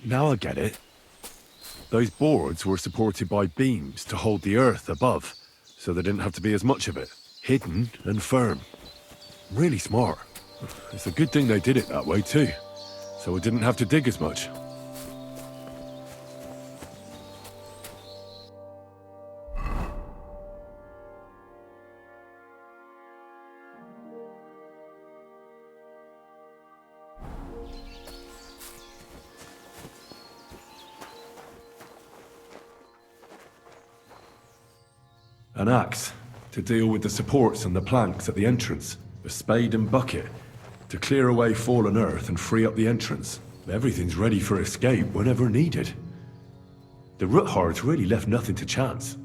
Now I get it. Those boards were supported by beams to hold the earth above, so there didn't have to be as much of it. Hidden and firm. Really smart. It's a good thing they did it that way too, so we didn't have to dig as much. An axe, to deal with the supports and the planks at the entrance. A spade and bucket, to clear away fallen earth and free up the entrance. Everything's ready for escape whenever needed. The Roothards really left nothing to chance.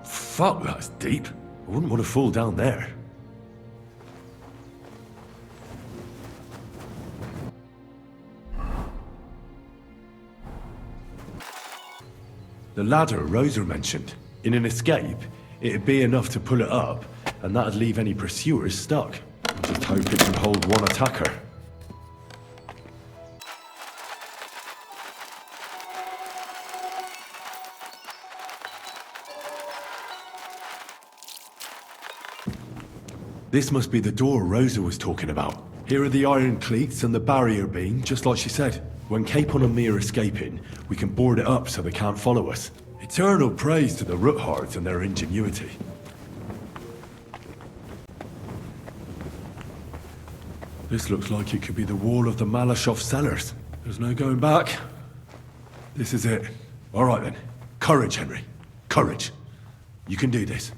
Fuck, that's deep. I wouldn't want to fall down there. The ladder Rosa mentioned. In an escape, it'd be enough to pull it up, and that'd leave any pursuers stuck. Just hope it can hold one attacker. This must be the door Rosa was talking about. Here are the iron cleats and the barrier beam, just like she said. When Capon and me are escaping, we can board it up so they can't follow us. Eternal praise to the Roothards and their ingenuity. This looks like it could be the wall of the Malashov cellars. There's no going back. This is it. All right then. Courage, Henry. Courage. You can do this.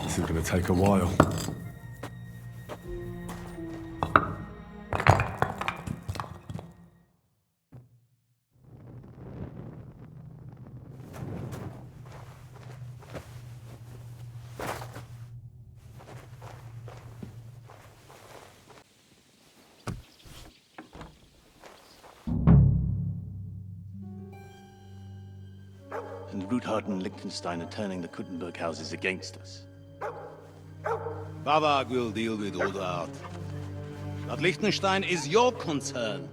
This is gonna take a while. And Ruthard and Liechtenstein are turning the Kuttenberg houses against us. Bavag will deal with Ruthard. But Liechtenstein is your concern.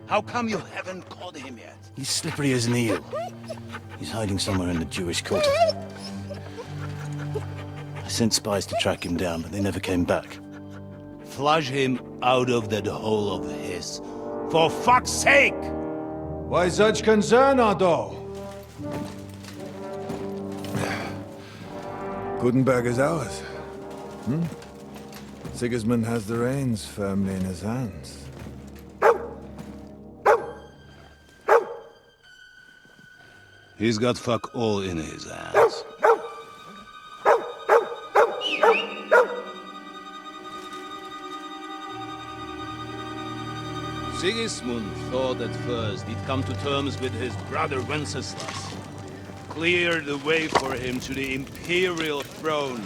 How come you haven't caught him yet? He's slippery as an eel. He's hiding somewhere in the Jewish quarter. I sent spies to track him down, but they never came back. Flush him out of that hole of his. For fuck's sake! Why such concern, Otto? Gutenberg is ours. Sigismund has the reins firmly in his hands. He's got fuck all in his hands. Sigismund thought at first he'd come to terms with his brother Wenceslas, clear the way for him to the imperial throne,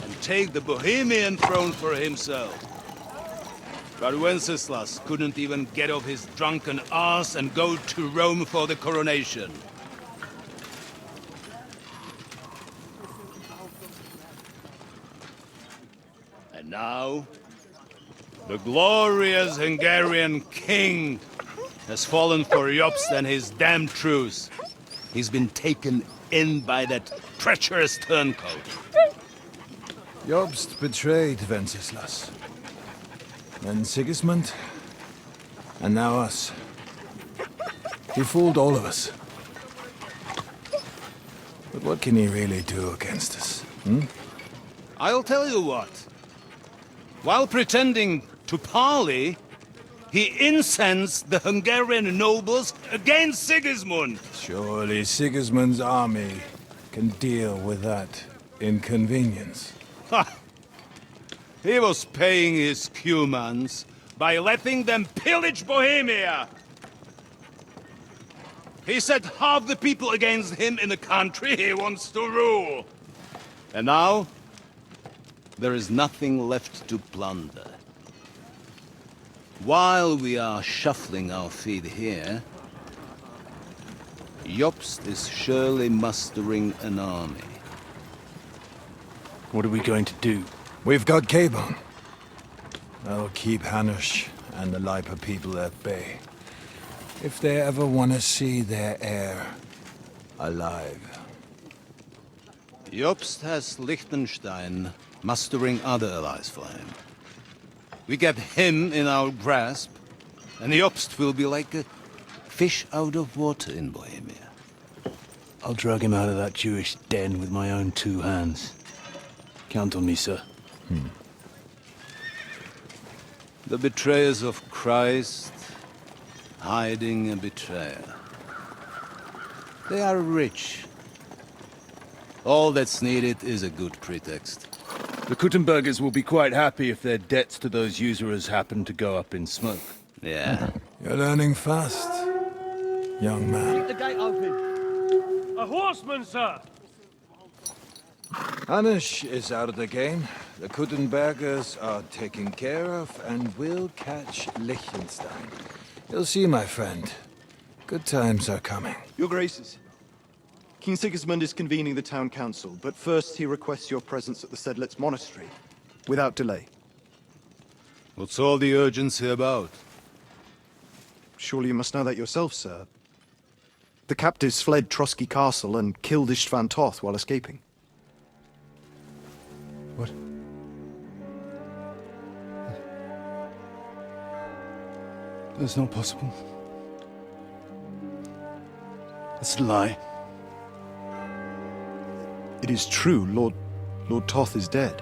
and take the Bohemian throne for himself. But Wenceslas couldn't even get off his drunken ass and go to Rome for the coronation. And now, the glorious Hungarian king has fallen for Jobst and his damned truce. He's been taken in by that treacherous turncoat. Jobst betrayed Wenceslas. Then Sigismund. And now us. He fooled all of us. But what can he really do against us? I'll tell you what. While pretending to parley, he incensed the Hungarian nobles against Sigismund. Surely Sigismund's army can deal with that inconvenience. Ha! He was paying his Cumans by letting them pillage Bohemia. He set half the people against him in the country he wants to rule. And now, there is nothing left to plunder. While we are shuffling our feet here, Jobst is surely mustering an army. What are we going to do? We've got Capon. I'll keep Hanush and the Lipa people at bay. If they ever want to see their heir alive. Jobst has Liechtenstein mustering other allies for him. We get him in our grasp, and Jobst will be like a fish out of water in Bohemia. I'll drag him out of that Jewish den with my own 2 hands. Count on me, sir. The betrayers of Christ, hiding a betrayer. They are rich. All that's needed is a good pretext. The Kuttenbergers will be quite happy if their debts to those usurers happen to go up in smoke. Yeah. You're learning fast, young man. The gate open. A horseman, sir! Hanush is out of the game. The Kuttenbergers are taken care of and will catch Liechtenstein. You'll see, my friend. Good times are coming. Your Graces, King Sigismund is convening the town council, but first he requests your presence at the Sedlitz monastery, without delay. What's all the urgency about? Surely you must know that yourself, sir. The captives fled Trotsky Castle and killed Istvan Toth while escaping. What? That's not possible. That's a lie. It is true, Lord Toth is dead.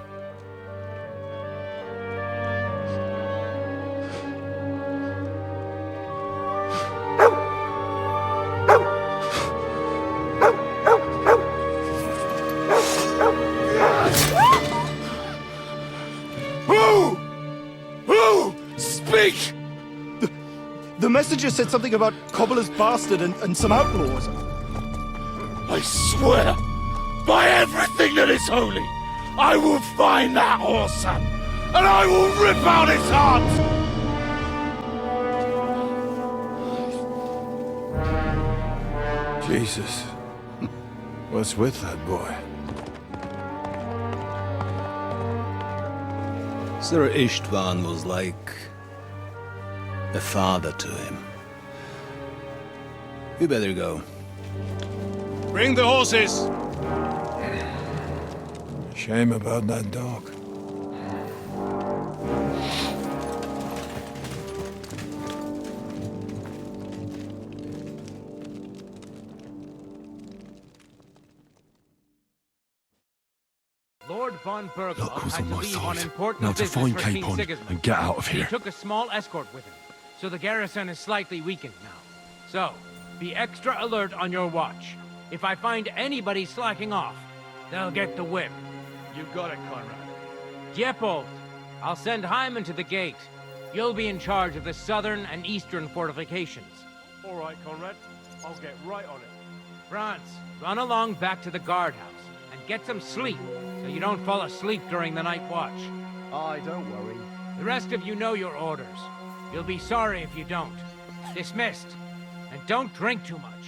Who? Speak! The messenger said something about Cobbler's bastard and some outlaws. I swear, by everything that is holy, I will find that whoreson, and I will rip out his heart! Jesus. What's with that boy? Sir Istvan was like a father to him. We better go. Bring the horses! Shame about that dog. Lord von Bergow Luck was had on to my leave on side. important Now to business find for King Capon'a Sigismund. and get out of He here. took a small escort with him, so the garrison is slightly weakened now. So, be extra alert on your watch. If I find anybody slacking off, they'll get the whip. You got it, Conrad. Diepold, I'll send Hyman to the gate. You'll be in charge of the southern and eastern fortifications. All right, Conrad. I'll get right on it. Franz, run along back to the guardhouse and get some sleep so you don't fall asleep during the night watch. Aye, don't worry. The rest of you know your orders. You'll be sorry if you don't. Dismissed. And don't drink too much.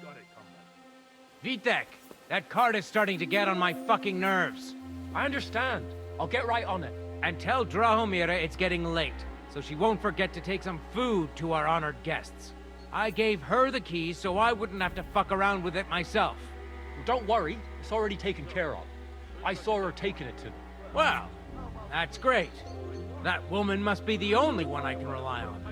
Got it, Conrad. Vitek, that cart is starting to get on my fucking nerves. I understand. I'll get right on it. And tell Drahomira it's getting late, so she won't forget to take some food to our honored guests. I gave her the keys so I wouldn't have to fuck around with it myself. Well, don't worry. It's already taken care of. I saw her taking it to them. Well, that's great. That woman must be the only one I can rely on.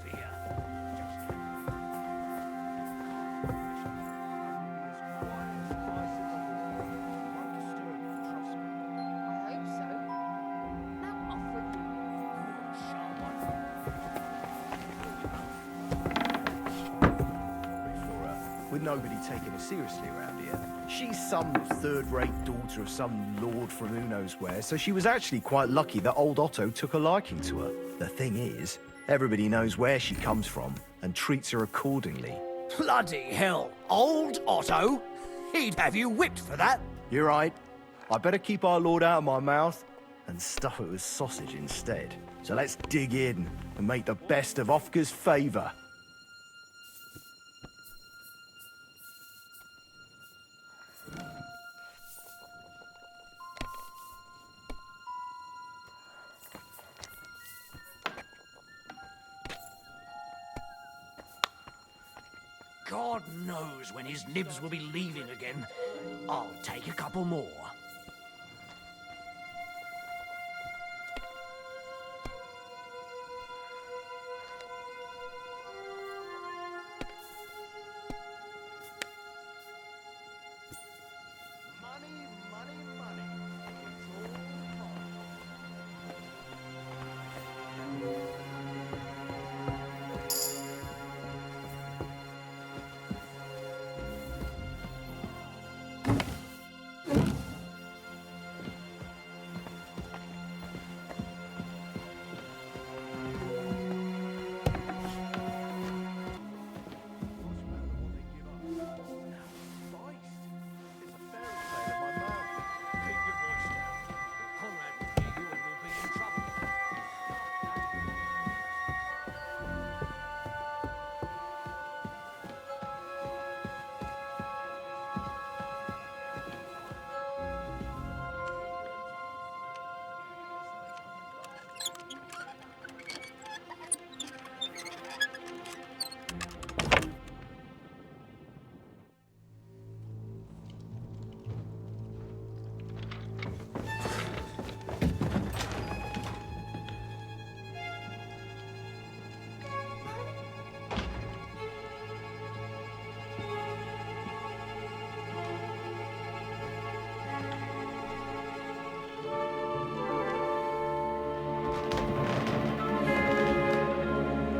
fear. I hope so. Now off with you. With nobody taking her seriously around here. She's some third-rate daughter of some lord from who knows where, so she was actually quite lucky that old Otto took a liking to her. The thing is, everybody knows where she comes from and treats her accordingly. Bloody hell, old Otto? He'd have you whipped for that. You're right. I better keep our lord out of my mouth and stuff it with sausage instead. So let's dig in and make the best of Ofka's favour. God knows when his nibs will be leaving again. I'll take a couple more. Money, money, money. It's all mine.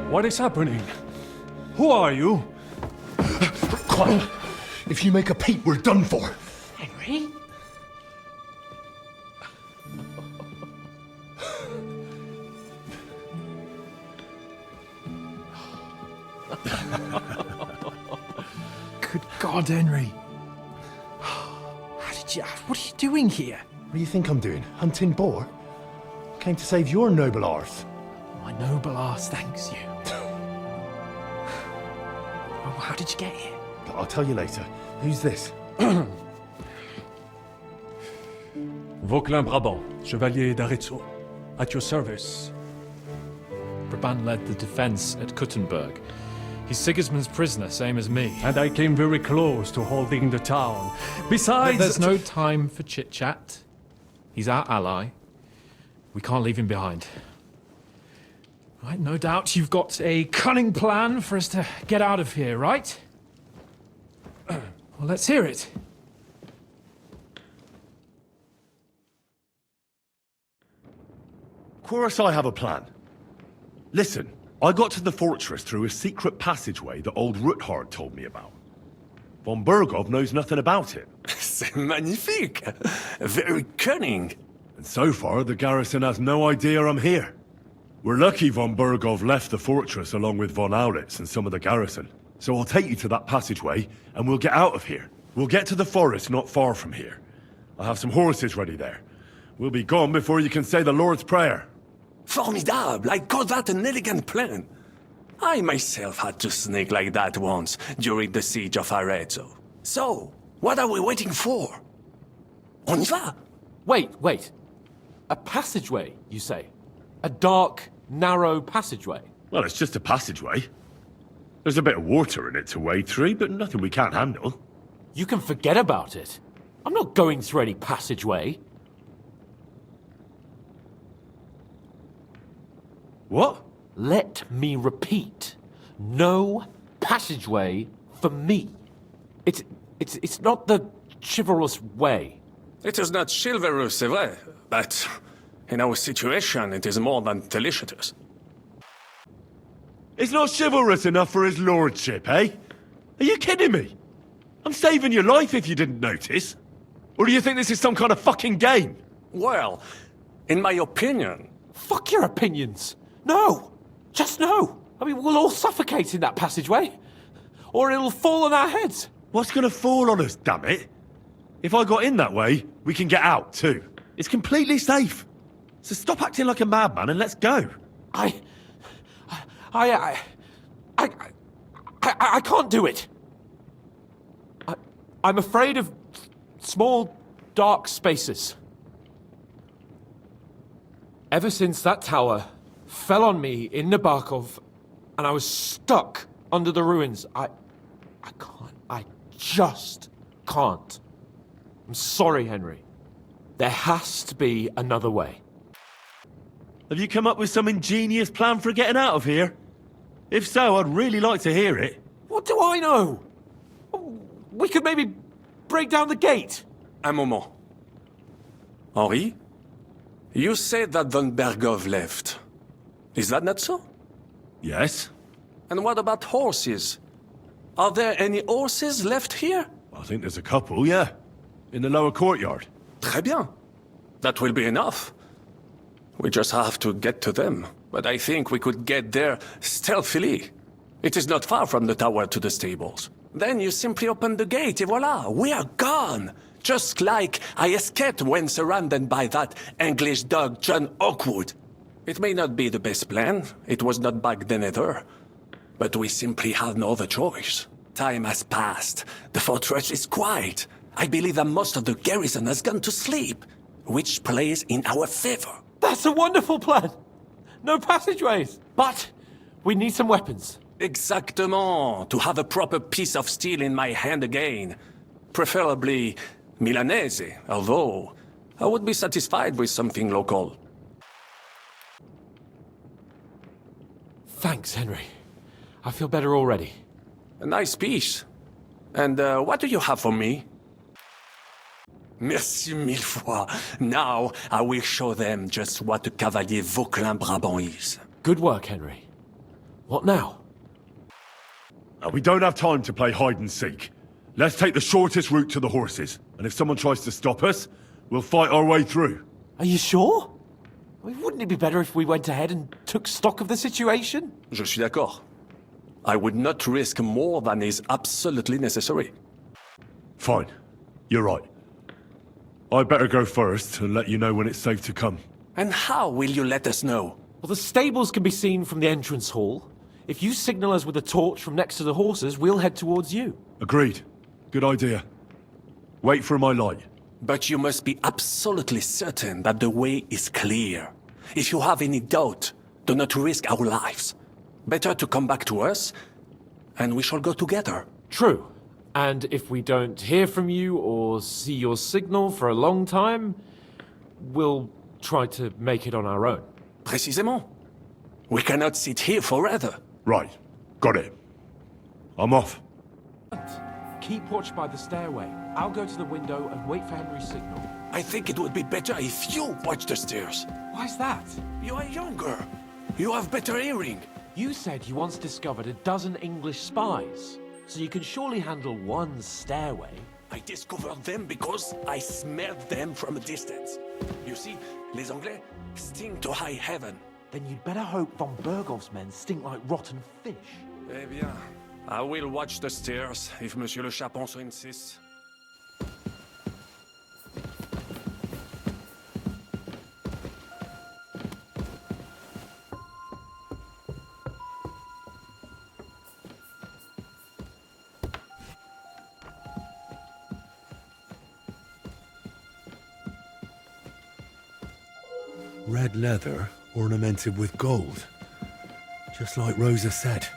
What is happening? Who are you? Quiet. If you make a peep, we're done for. Henry? Good God, Henry. What are you doing here? What do you think I'm doing? Hunting boar? Came to save your noble arse. My noble arse thanks you. Well, how did you get here? I'll tell you later. Who's this? Vauquelin Brabant, Chevalier d'Arezzo. At your service. Brabant led the defense at Kuttenberg. He's Sigismund's prisoner, same as me. And I came very close to holding the town. Besides... There's no time for chit-chat. He's our ally. We can't leave him behind. Right, no doubt you've got a cunning plan for us to get out of here, right? Well, let's hear it. Of course I have a plan. Listen, I got to the fortress through a secret passageway that old Ruthard told me about. Von Bergow knows nothing about it. C'est magnifique! Very cunning. And so far, the garrison has no idea I'm here. We're lucky von Bergow left the fortress along with von Aulitz and some of the garrison. So I'll take you to that passageway, and we'll get out of here. We'll get to the forest not far from here. I'll have some horses ready there. We'll be gone before you can say the Lord's Prayer. Formidable! I call that an elegant plan. I myself had to sneak like that once during the siege of Arezzo. So, what are we waiting for? On y va! Wait. A passageway, you say? A dark, narrow passageway? Well, it's just a passageway. There's a bit of water in it to wade through, but nothing we can't handle. You can forget about it. I'm not going through any passageway. What? Let me repeat. No passageway for me. It's not the chivalrous way. It is not chivalrous, c'est vrai, but in our situation, it is more than delicious. It's not chivalrous enough for his lordship, eh? Are you kidding me? I'm saving your life if you didn't notice. Or do you think this is some kind of fucking game? Well, in my opinion... Fuck your opinions. No. Just no. I mean, we'll all suffocate in that passageway. Or it'll fall on our heads. What's gonna fall on us, damn it? If I got in that way, we can get out, too. It's completely safe. So stop acting like a madman and let's go. I can't do it. I'm afraid of small, dark spaces. Ever since that tower fell on me in Nabokov, and I was stuck under the ruins, I just can't. I'm sorry, Henry. There has to be another way. Have you come up with some ingenious plan for getting out of here? If so, I'd really like to hear it. What do I know? We could maybe break down the gate. Un moment. Henri? You said that Von Bergow left. Is that not so? Yes. And what about horses? Are there any horses left here? I think there's a couple, yeah. In the lower courtyard. Très bien. That will be enough. We just have to get to them. But I think we could get there stealthily. It is not far from the tower to the stables. Then you simply open the gate, et voila, we are gone! Just like I escaped when surrounded by that English dog John Oakwood. It may not be the best plan, it was not back then either. But we simply have no other choice. Time has passed, the fortress is quiet. I believe that most of the garrison has gone to sleep, which plays in our favor. That's a wonderful plan! No passageways! But we need some weapons. Exactement, to have a proper piece of steel in my hand again. Preferably Milanese, although I would be satisfied with something local. Thanks, Henry. I feel better already. A nice piece. And what do you have for me? Merci mille fois. Now I will show them just what a Cavalier Vauquelin Brabant is. Good work, Henry. What now? We don't have time to play hide and seek. Let's take the shortest route to the horses. And if someone tries to stop us, we'll fight our way through. Are you sure? I mean, wouldn't it be better if we went ahead and took stock of the situation? Je suis d'accord. I would not risk more than is absolutely necessary. Fine. You're right. I'd better go first and let you know when it's safe to come. And how will you let us know? Well, the stables can be seen from the entrance hall. If you signal us with a torch from next to the horses, we'll head towards you. Agreed. Good idea. Wait for my light. But you must be absolutely certain that the way is clear. If you have any doubt, do not risk our lives. Better to come back to us, and we shall go together. True. And if we don't hear from you or see your signal for a long time, we'll try to make it on our own. Précisément. We cannot sit here forever. Right. Got it. I'm off. Keep watch by the stairway. I'll go to the window and wait for Henry's signal. I think it would be better if you watch the stairs. Why's that? You are younger. You have better hearing. You said you once discovered a dozen English spies, so you can surely handle one stairway. I discovered them because I smelled them from a distance. You see, les Anglais stink to high heaven. Then you'd better hope von Bergow's men stink like rotten fish. Eh bien, I will watch the stairs if Monsieur le Chapon so insists. Red leather ornamented with gold. Just like Rosa said.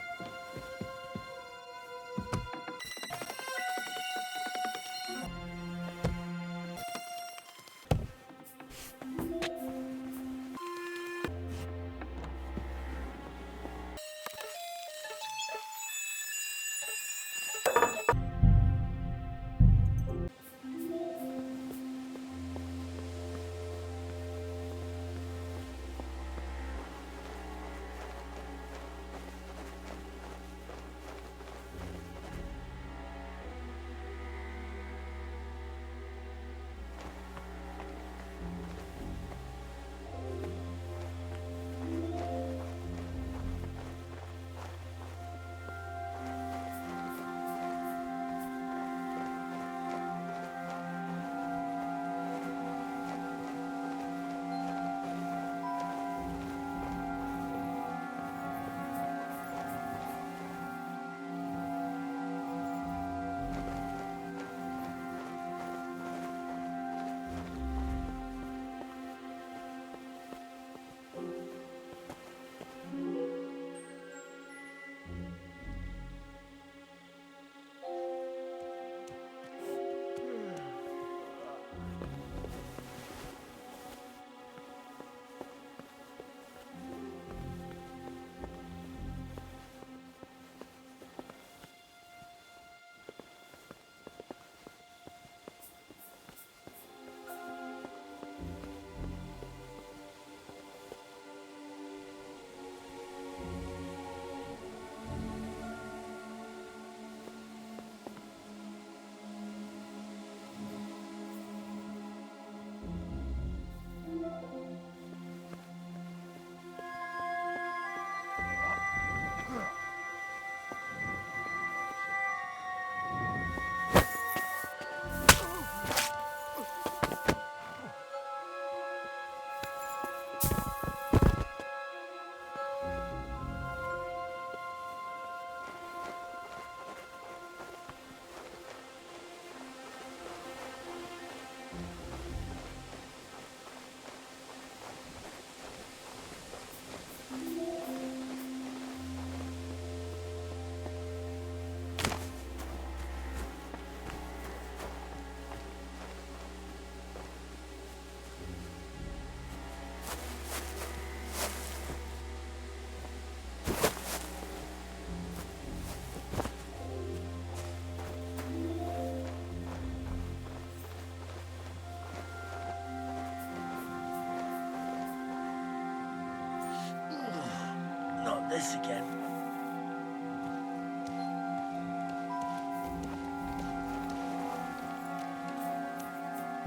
this again.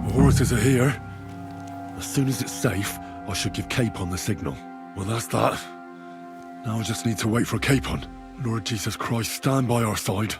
The horses are here. As soon as it's safe, I should give Capon the signal. Well, that's that. Now I just need to wait for Capon. Lord Jesus Christ, stand by our side.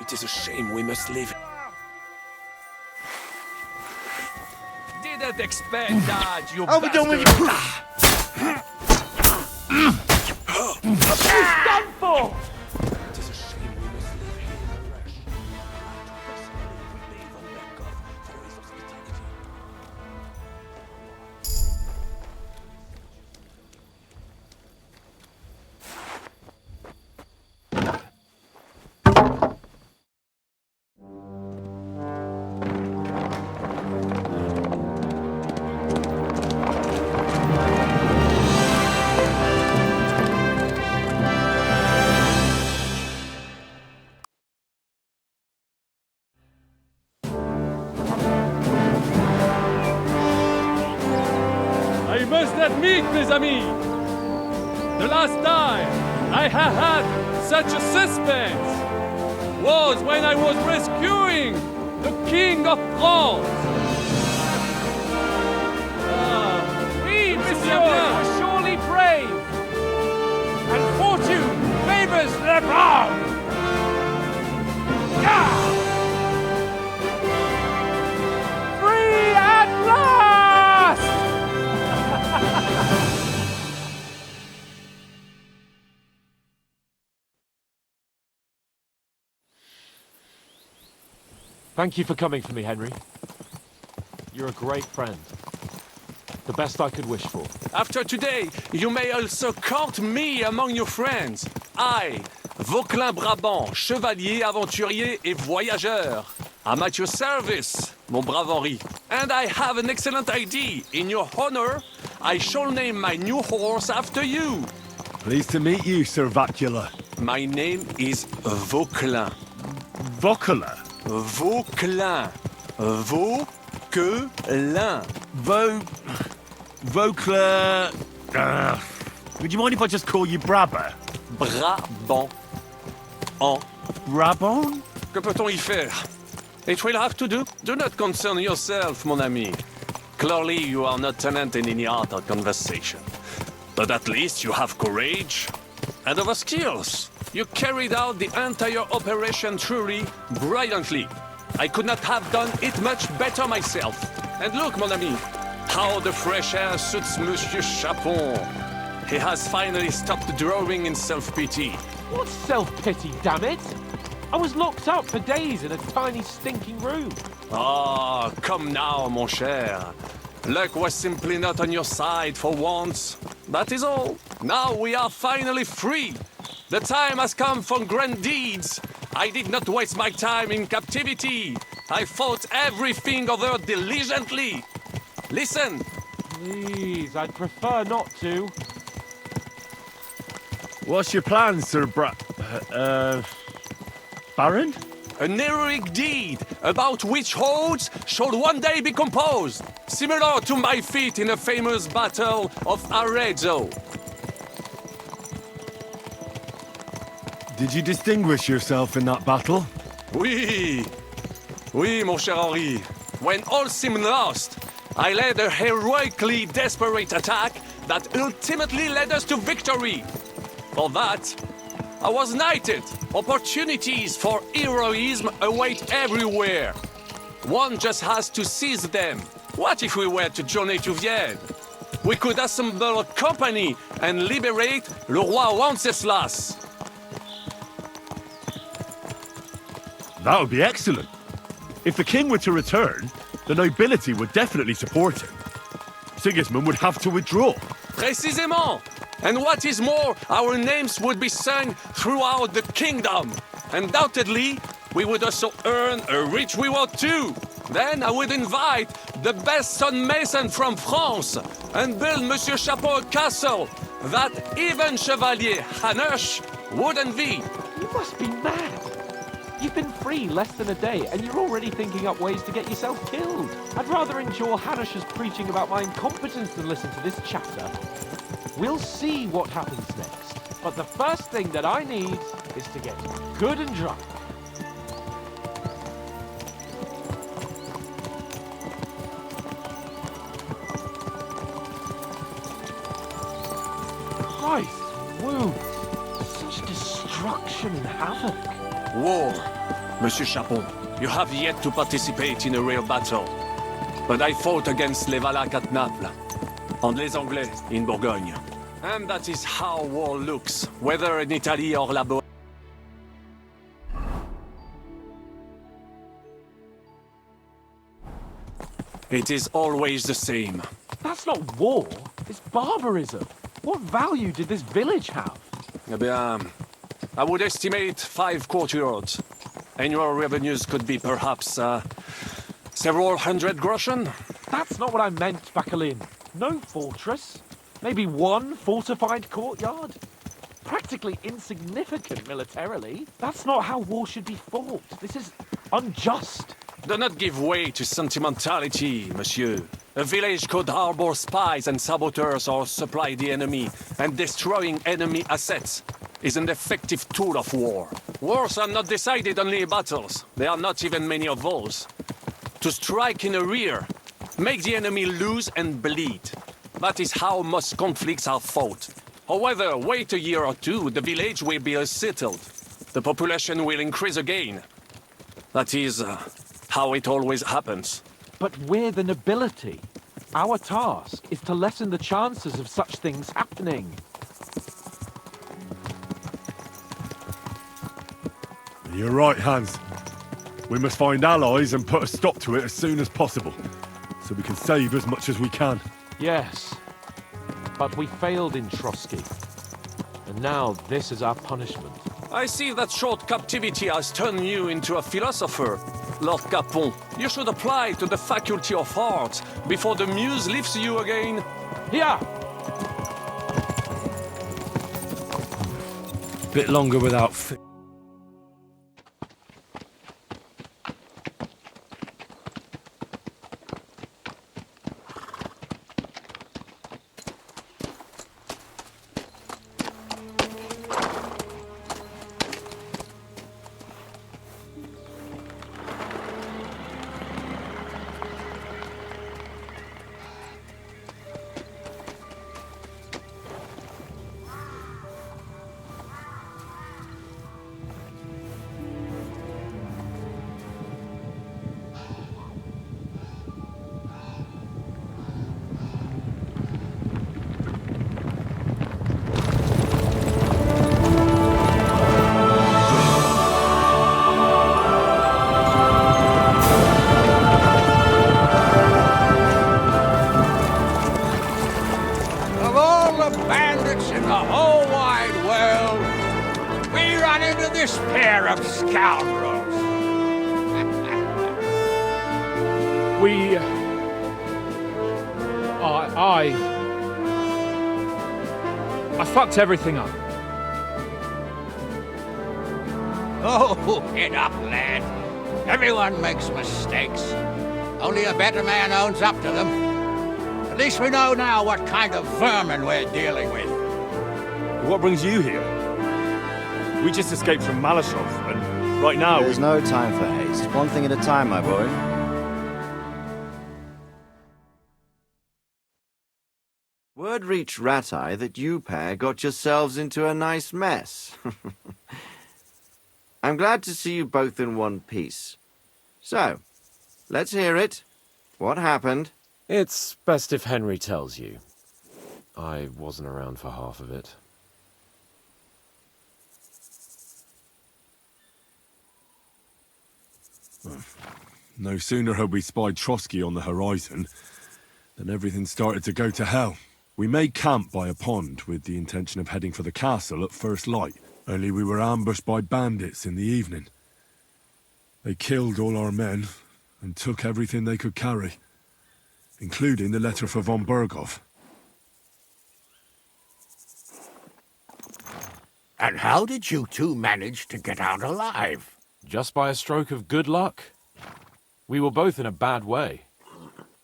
It is a shame we must leave. Didn't expect that, you I'll be done with bastard. you. Done for! It is a shame we must leave here in a rush. To personally repay von Bergow for his hospitality. I must admit, mes amis, the last time I have had such a suspense was when I was rescuing the King of France. Oui, monsieur, you are surely brave. And fortune favors the brave. Free at last! Thank you for coming for me, Henry. You're a great friend. The best I could wish for. After today, you may also count me among your friends. I, Vauquelin Brabant, chevalier, aventurier et voyageur. I'm at your service, mon brave Henri. And I have an excellent idea. In your honor, I shall name my new horse after you. Pleased to meet you, Sir Vacula. My name is Vauquelin. Vocula? Vauquelin. Vauquelin. Vocula... would you mind if I just call you Brabber? Brabant. En. Brabant? Que peut-on y faire? It will have to do. Do not concern yourself, mon ami. Clearly, you are not talent in any art or conversation. But at least you have courage and other skills. You carried out the entire operation truly brilliantly. I could not have done it much better myself. And look, mon ami, how the fresh air suits Monsieur Chapon. He has finally stopped drawing in self-pity. What self-pity, damn it? I was locked up for days in a tiny stinking room. Ah, come now, mon cher. Luck was simply not on your side for once. That is all. Now we are finally free. The time has come for grand deeds. I did not waste my time in captivity. I fought everything over diligently. Listen. Please, I'd prefer not to. What's your plan, Sir Baron? An heroic deed about which hordes shall one day be composed, similar to my feat in the famous Battle of Arezzo. Did you distinguish yourself in that battle? Oui, mon cher Henri. When all seemed lost, I led a heroically desperate attack that ultimately led us to victory. For that, I was knighted. Opportunities for heroism await everywhere. One just has to seize them. What if we were to journey to Vienne? we could assemble a company and liberate le roi Wenceslas. That would be excellent. If the king were to return, the nobility would definitely support him. Sigismund would have to withdraw. Précisément! And what is more, our names would be sung throughout the kingdom. Undoubtedly, we would also earn a rich reward too. Then I would invite the best stonemason from France and build Monsieur Capon a castle that even Chevalier Hanush would envy. You must be mad. You've been free less than a day, and you're already thinking up ways to get yourself killed. I'd rather endure Hanush's preaching about my incompetence than listen to this chatter. We'll see what happens next. But the first thing that I need is to get good and drunk. Christ, wounds. Such destruction and havoc. War, Monsieur Capon. You have yet to participate in a real battle. But I fought against les Valaques at Naples, and les Anglais in Bourgogne. And that is how war looks, whether in Italy or La Bohème. It is always the same. That's not war, it's barbarism. What value did this village have? Eh bien, I would estimate 5 courtyards. Annual revenues could be perhaps, several hundred groschen? That's not what I meant, Bakalin. No fortress. Maybe one fortified courtyard? Practically insignificant militarily. That's not how war should be fought. This is unjust. Do not give way to sentimentality, monsieur. A village could harbor spies and saboteurs or supply the enemy, and destroying enemy assets is an effective tool of war. Wars are not decided only in battles. There are not even many of those. To strike in the rear, make the enemy lose and bleed. That is how most conflicts are fought. However, wait a year or two, the village will be settled. The population will increase again. That is how it always happens. But we're the nobility. Our task is to lessen the chances of such things happening. You're right, Hans. We must find allies and put a stop to it as soon as possible, so we can save as much as we can. Yes, but we failed in Trotsky. And now this is our punishment. I see that short captivity has turned you into a philosopher, Lord Capon. You should apply to the Faculty of Arts before the muse lifts you again. Here! Bit longer without I fucked everything up. Oh, get up, lad. Everyone makes mistakes. Only a better man owns up to them. At least we know now what kind of vermin we're dealing with. What brings you here? We just escaped from Malashov, and right now There's no time for haste. One thing at a time, my boy. Word reached Ratai that you pair got yourselves into a nice mess. I'm glad to see you both in one piece. So, let's hear it. What happened? It's best if Henry tells you. I wasn't around for half of it. No sooner had we spied Trotsky on the horizon than everything started to go to hell. We made camp by a pond with the intention of heading for the castle at first light, only we were ambushed by bandits in the evening. They killed all our men and took everything they could carry, including the letter for von Bergow. And how did you two manage to get out alive? Just by a stroke of good luck. We were both in a bad way.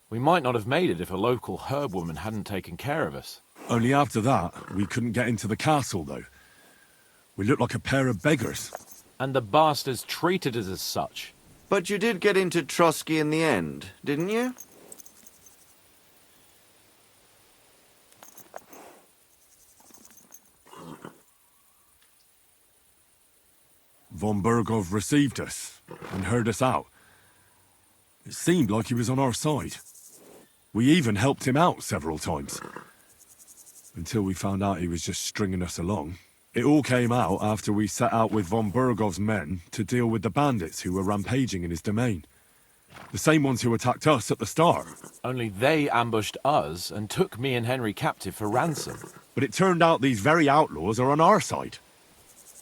We might not have made it if a local herb woman hadn't taken care of us. Only after that, we couldn't get into the castle, though. We looked like a pair of beggars. And the bastards treated us as such. But you did get into Trotsky in the end, didn't you? Von Bergow received us and heard us out. It seemed like he was on our side. We even helped him out several times. Until we found out he was just stringing us along. It all came out after we set out with von Bergow's men to deal with the bandits who were rampaging in his domain. The same ones who attacked us at the start. Only they ambushed us and took me and Henry captive for ransom. But it turned out these very outlaws are on our side.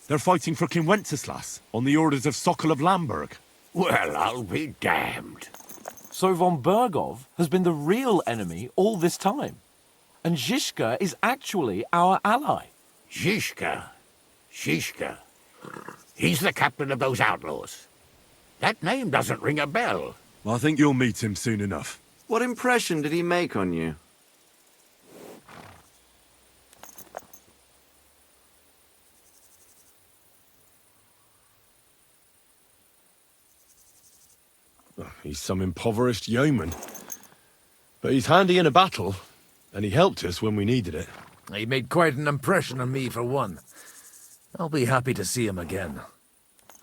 They're fighting for King Wenceslas on the orders of Sokol of Lamberg. Well, I'll be damned. So von Bergow has been the real enemy all this time. And Zizka is actually our ally. Zizka? He's the captain of those outlaws. That name doesn't ring a bell. I think you'll meet him soon enough. What impression did he make on you? He's some impoverished yeoman. But he's handy in a battle, and he helped us when we needed it. He made quite an impression on me, for one. I'll be happy to see him again.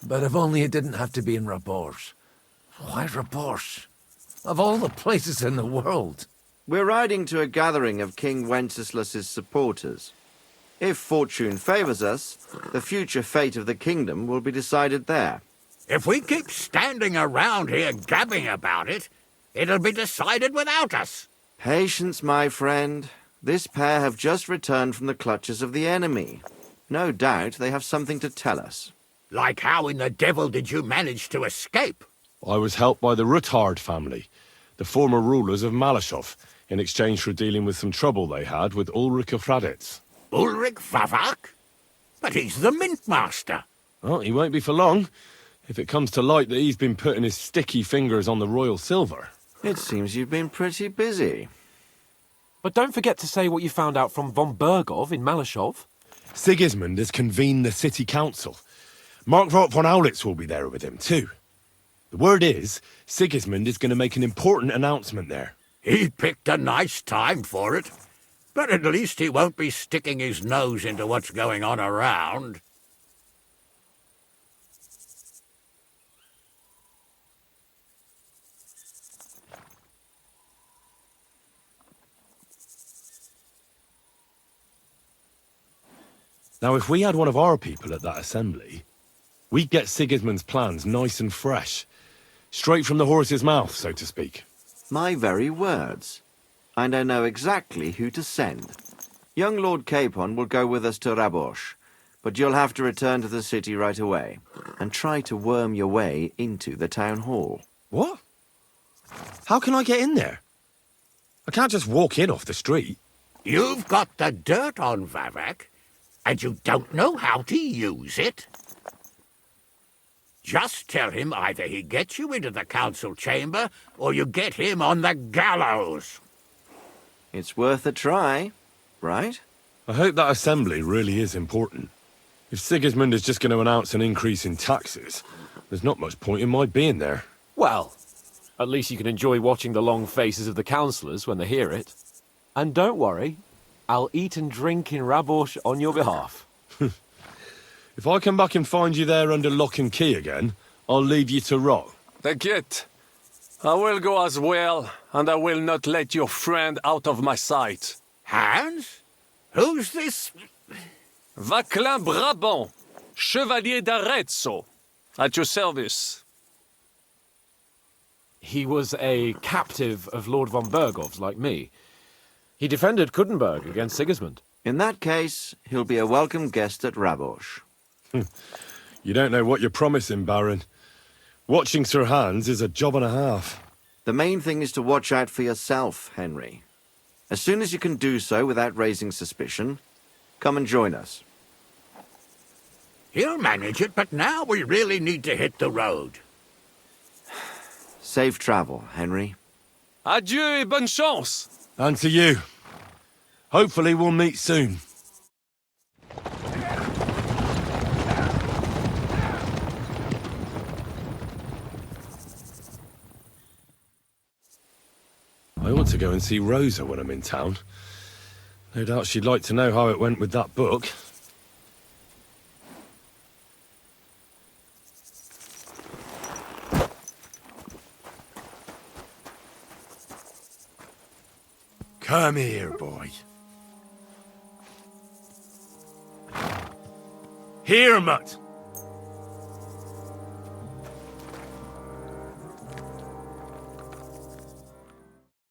But if only it didn't have to be in Rabors. Why Rabors? Of all the places in the world. We're riding to a gathering of King Wenceslas's supporters. If fortune favors us, the future fate of the kingdom will be decided there. If we keep standing around here gabbing about it, it'll be decided without us. Patience, my friend. This pair have just returned from the clutches of the enemy. No doubt they have something to tell us. Like how in the devil did you manage to escape? I was helped by the Ruthard family, the former rulers of Malashov, in exchange for dealing with some trouble they had with Ulrich of Raditz. Ulrich Vavak? But he's the mint master. Well, he won't be for long, if it comes to light that he's been putting his sticky fingers on the royal silver. It seems you've been pretty busy. But don't forget to say what you found out from von Bergow in Malashov. Sigismund has convened the city council. Markvart von Aulitz will be there with him, too. The word is, Sigismund is going to make an important announcement there. He picked a nice time for it. But at least he won't be sticking his nose into what's going on around. Now, if we had one of our people at that assembly, we'd get Sigismund's plans nice and fresh. Straight from the horse's mouth, so to speak. My very words. And I know exactly who to send. Young Lord Capon will go with us to Rabosh, but you'll have to return to the city right away, and try to worm your way into the town hall. What? How can I get in there? I can't just walk in off the street. You've got the dirt on Vavak, and you don't know how to use it? Just tell him either he gets you into the council chamber, or you get him on the gallows. It's worth a try, right? I hope that assembly really is important. If Sigismund is just going to announce an increase in taxes, there's not much point in my being there. Well, at least you can enjoy watching the long faces of the councillors when they hear it. And don't worry, I'll eat and drink in Rabosh on your behalf. If I come back and find you there under lock and key again, I'll leave you to rot. Take it. I will go as well, and I will not let your friend out of my sight. Hans? Who's this? Vaclain Brabant, Chevalier d'Arezzo, at your service. He was a captive of Lord von Bergow's, like me. He defended Kuddenberg against Sigismund. In that case, he'll be a welcome guest at Rabosh. You don't know what you're promising, Baron. Watching Sir Hans is a job and a half. The main thing is to watch out for yourself, Henry. As soon as you can do so without raising suspicion, come and join us. He'll manage it, but now we really need to hit the road. Safe travel, Henry. Adieu et bonne chance. And to you. Hopefully we'll meet soon. I ought to go and see Rosa when I'm in town. No doubt she'd like to know how it went with that book. Come here, boy. Here, Mutt.